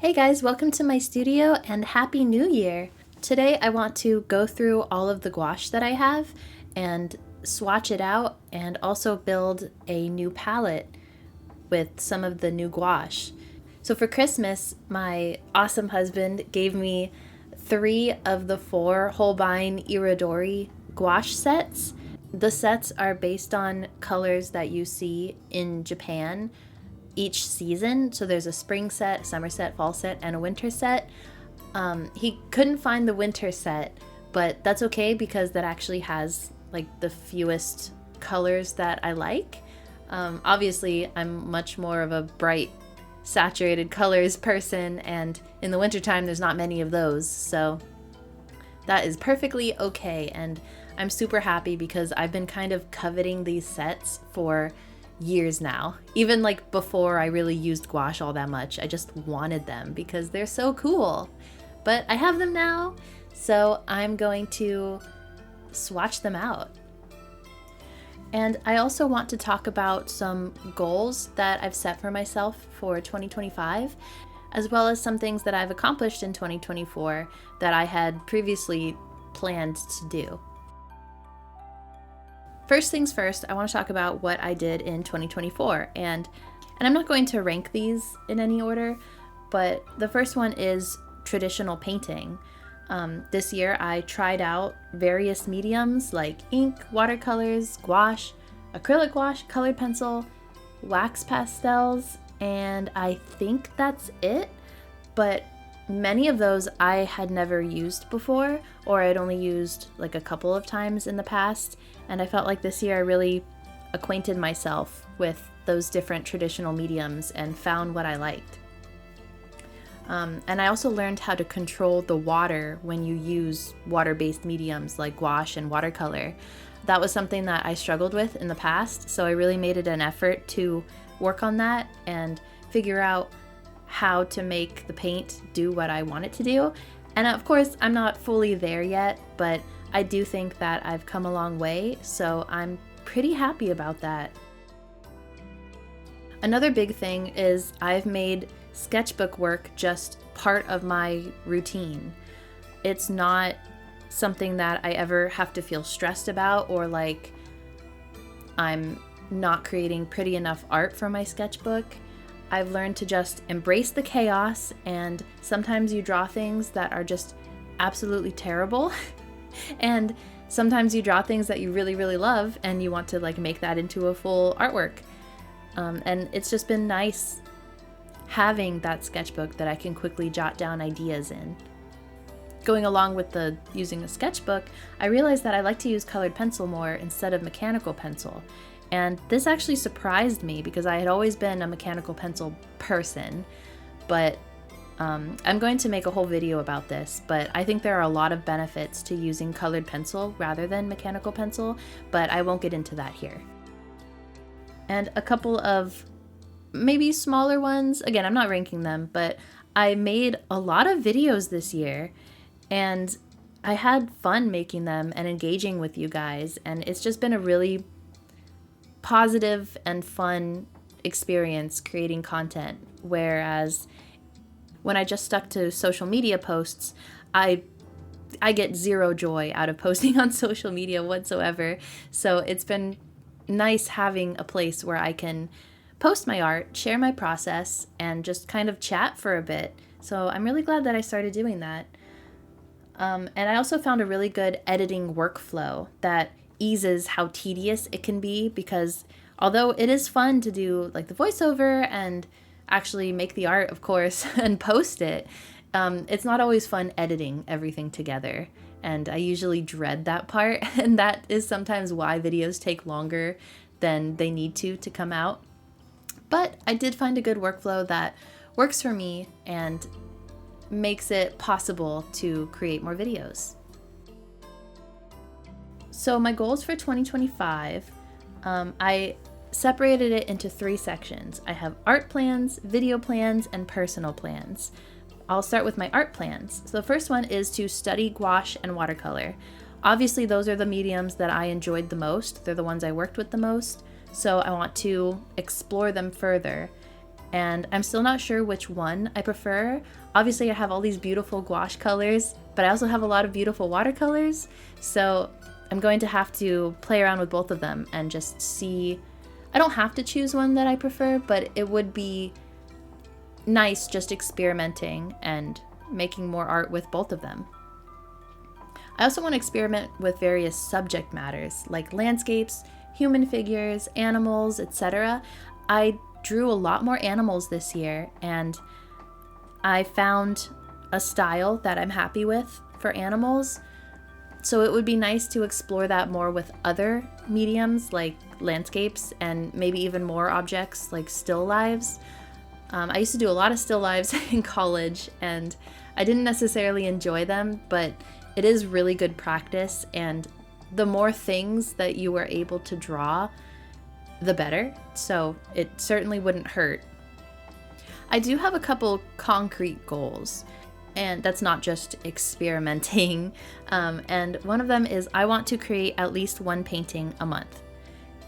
Hey guys, welcome to my studio and Happy New Year! Today I want to go through all of the gouache that I have and swatch it out and also build a new palette with some of the new gouache. So for Christmas, my awesome husband gave me 3 of the 4 Holbein Iridori gouache sets. The sets are based on colors that you see in Japan each season. So there's a spring set, summer set, fall set, and a winter set. He couldn't find the winter set, but that's okay because that actually has like the fewest colors that I like. Obviously, I'm much more of a bright, saturated colors person, and in the wintertime there's not many of those, so that is perfectly okay, and I'm super happy because I've been kind of coveting these sets for years now. Even like before I really used gouache all that much, I just wanted them because they're so cool. But I have them now, so I'm going to swatch them out. And I also want to talk about some goals that I've set for myself for 2025, as well as some things that I've accomplished in 2024 that I had previously planned to do. First things first, I want to talk about what I did in 2024, and I'm not going to rank these in any order, but the first one is traditional painting. This year I tried out various mediums like ink, watercolors, gouache, acrylic gouache, colored pencil, wax pastels, and I think that's it, but many of those I had never used before, or I'd only used like a couple of times in the past, and I felt like this year I really acquainted myself with those different traditional mediums and found what I liked. And I also learned how to control the water when you use water-based mediums like gouache and watercolor. That was something that I struggled with in the past, so I really made it an effort to work on that and figure out how to make the paint do what I want it to do. And of course, I'm not fully there yet, but I do think that I've come a long way, so I'm pretty happy about that. Another big thing is I've made sketchbook work just part of my routine. It's not something that I ever have to feel stressed about or like I'm not creating pretty enough art for my sketchbook. I've learned to just embrace the chaos, and sometimes you draw things that are just absolutely terrible and sometimes you draw things that you really, really love and you want to like make that into a full artwork. And it's just been nice having that sketchbook that I can quickly jot down ideas in. Going along with the using a sketchbook, I realized that I like to use colored pencil more instead of mechanical pencil. And this actually surprised me because I had always been a mechanical pencil person, but I'm going to make a whole video about this, but I think there are a lot of benefits to using colored pencil rather than mechanical pencil, but I won't get into that here. And a couple of maybe smaller ones, again, I'm not ranking them, but I made a lot of videos this year and I had fun making them and engaging with you guys, and it's just been a really positive and fun experience creating content, whereas when I just stuck to social media posts, I get zero joy out of posting on social media whatsoever. So it's been nice having a place where I can post my art, share my process, and just kind of chat for a bit. So I'm really glad that I started doing that. And I also found a really good editing workflow that eases how tedious it can be, because although it is fun to do like the voiceover and actually make the art, of course, and post it, it's not always fun editing everything together. And I usually dread that part, and that is sometimes why videos take longer than they need to come out. But I did find a good workflow that works for me and makes it possible to create more videos. So my goals for 2025, I separated it into 3 sections. I have art plans, video plans, and personal plans. I'll start with my art plans. So the first one is to study gouache and watercolor. Obviously, those are the mediums that I enjoyed the most. They're the ones I worked with the most. So I want to explore them further and I'm still not sure which one I prefer. Obviously, I have all these beautiful gouache colors, but I also have a lot of beautiful watercolors, so I'm going to have to play around with both of them and just see. I don't have to choose one that I prefer, but it would be nice just experimenting and making more art with both of them. I also want to experiment with various subject matters like landscapes, human figures, animals, etc. I drew a lot more animals this year, and I found a style that I'm happy with for animals. So it would be nice to explore that more with other mediums like landscapes and maybe even more objects like still lives. I used to do a lot of still lives in college, and I didn't necessarily enjoy them, but it is really good practice, and the more things that you are able to draw, the better. So it certainly wouldn't hurt. I do have a couple concrete goals, and that's not just experimenting. And one of them is I want to create at least one painting a month.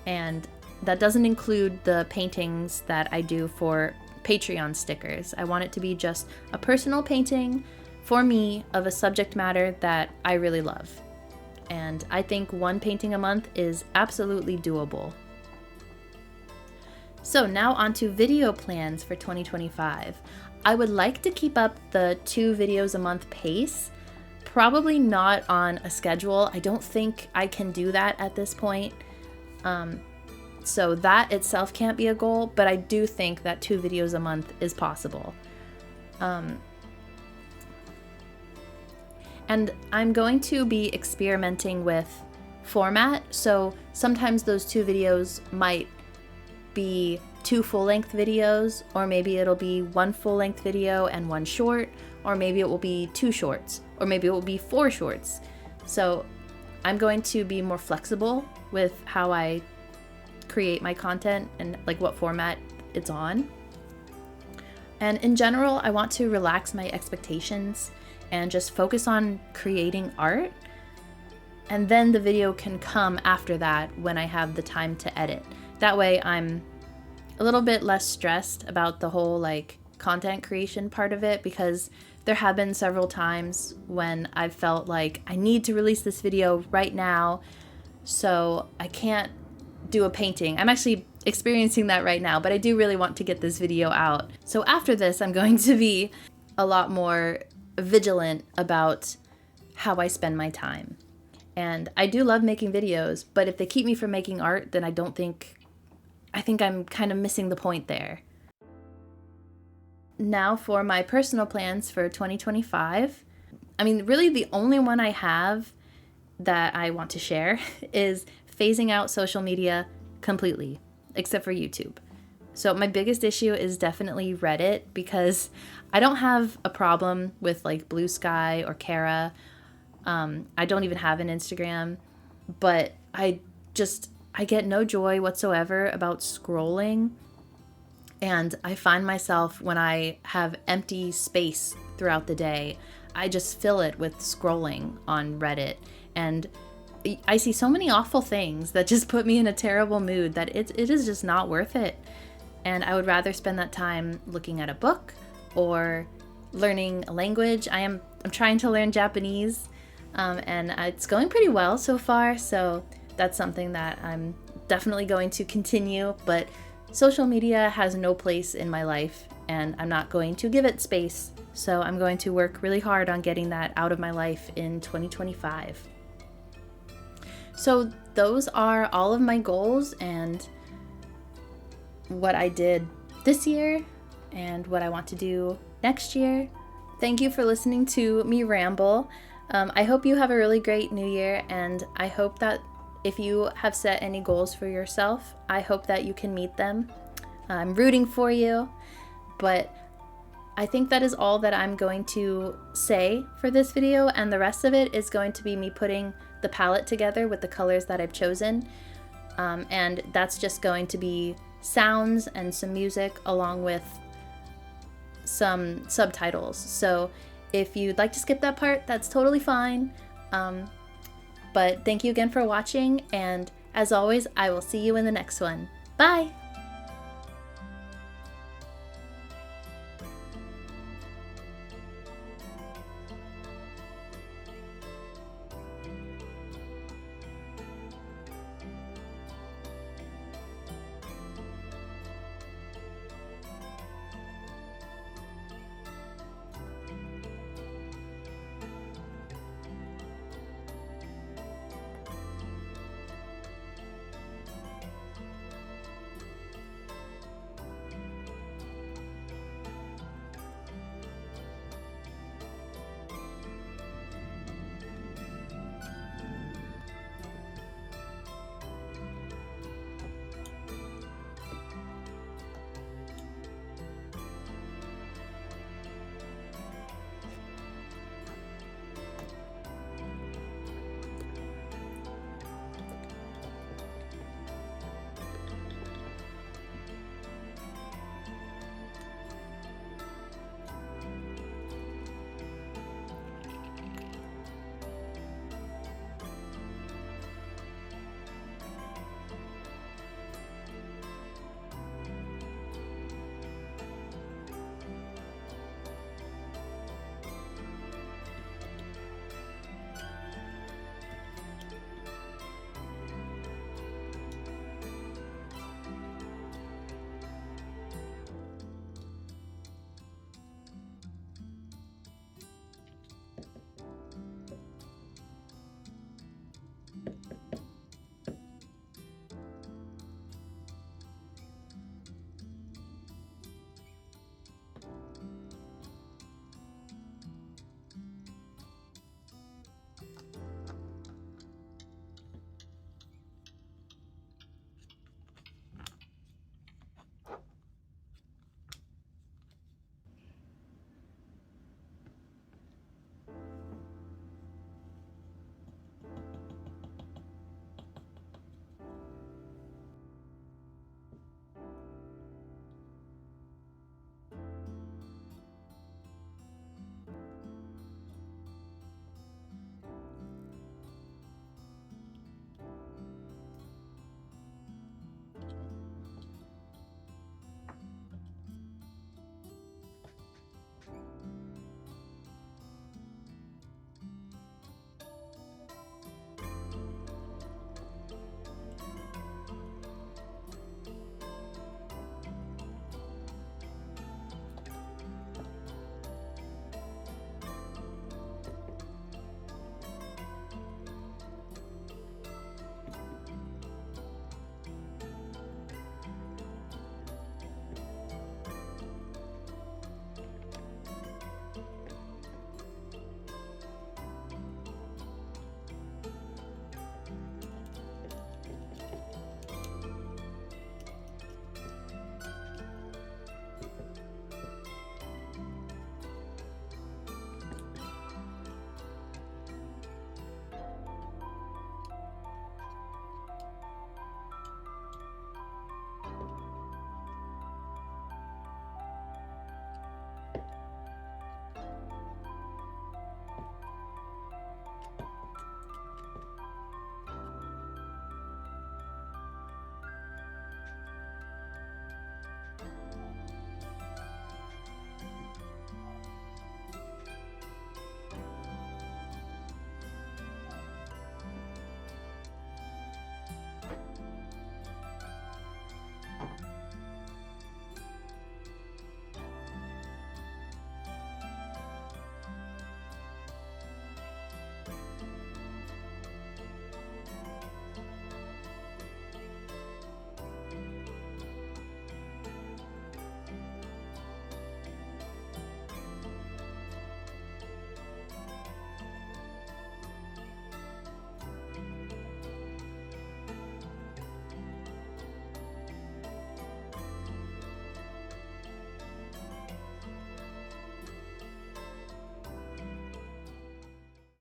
And that doesn't include the paintings that I do for Patreon stickers. I want it to be just a personal painting for me of a subject matter that I really love. And I think one painting a month is absolutely doable. So now on to video plans for 2025. I would like to keep up the 2 videos a month pace, probably not on a schedule. I don't think I can do that at this point. So that itself can't be a goal, but I do think that 2 videos a month is possible. And I'm going to be experimenting with format, so sometimes those 2 videos might be 2 full-length videos, or maybe it'll be 1 full-length video and 1 short, or maybe it will be 2 shorts, or maybe it will be 4 shorts. So I'm going to be more flexible with how I create my content and like what format it's on. And in general, I want to relax my expectations and just focus on creating art. And then the video can come after that when I have the time to edit. That way I'm a little bit less stressed about the whole like content creation part of it, because there have been several times when I've felt like I need to release this video right now, so I can't do a painting. I'm actually experiencing that right now, but I do really want to get this video out. So after this, I'm going to be a lot more vigilant about how I spend my time. And I do love making videos, but if they keep me from making art, then I think I'm kind of missing the point there. Now for my personal plans for 2025. I mean, really the only one I have that I want to share is phasing out social media completely, except for YouTube. So my biggest issue is definitely Reddit, because I don't have a problem with like Blue Sky or Kara. I don't even have an Instagram, but I get no joy whatsoever about scrolling. And I find myself, when I have empty space throughout the day, I just fill it with scrolling on Reddit. And I see so many awful things that just put me in a terrible mood that it is just not worth it. And I would rather spend that time looking at a book or learning a language. I'm trying to learn Japanese, and it's going pretty well so far. So that's something that I'm definitely going to continue. But social media has no place in my life, and I'm not going to give it space. So I'm going to work really hard on getting that out of my life in 2025. So those are all of my goals and what I did this year and what I want to do next year. Thank you for listening to me ramble. I hope you have a really great new year, and I hope that if you have set any goals for yourself, I hope that you can meet them. I'm rooting for you, but I think that is all that I'm going to say for this video, and the rest of it is going to be me putting the palette together with the colors that I've chosen, and that's just going to be sounds and some music along with some subtitles. So if you'd like to skip that part, that's totally fine. But thank you again for watching, and as always, I will see you in the next one. Bye!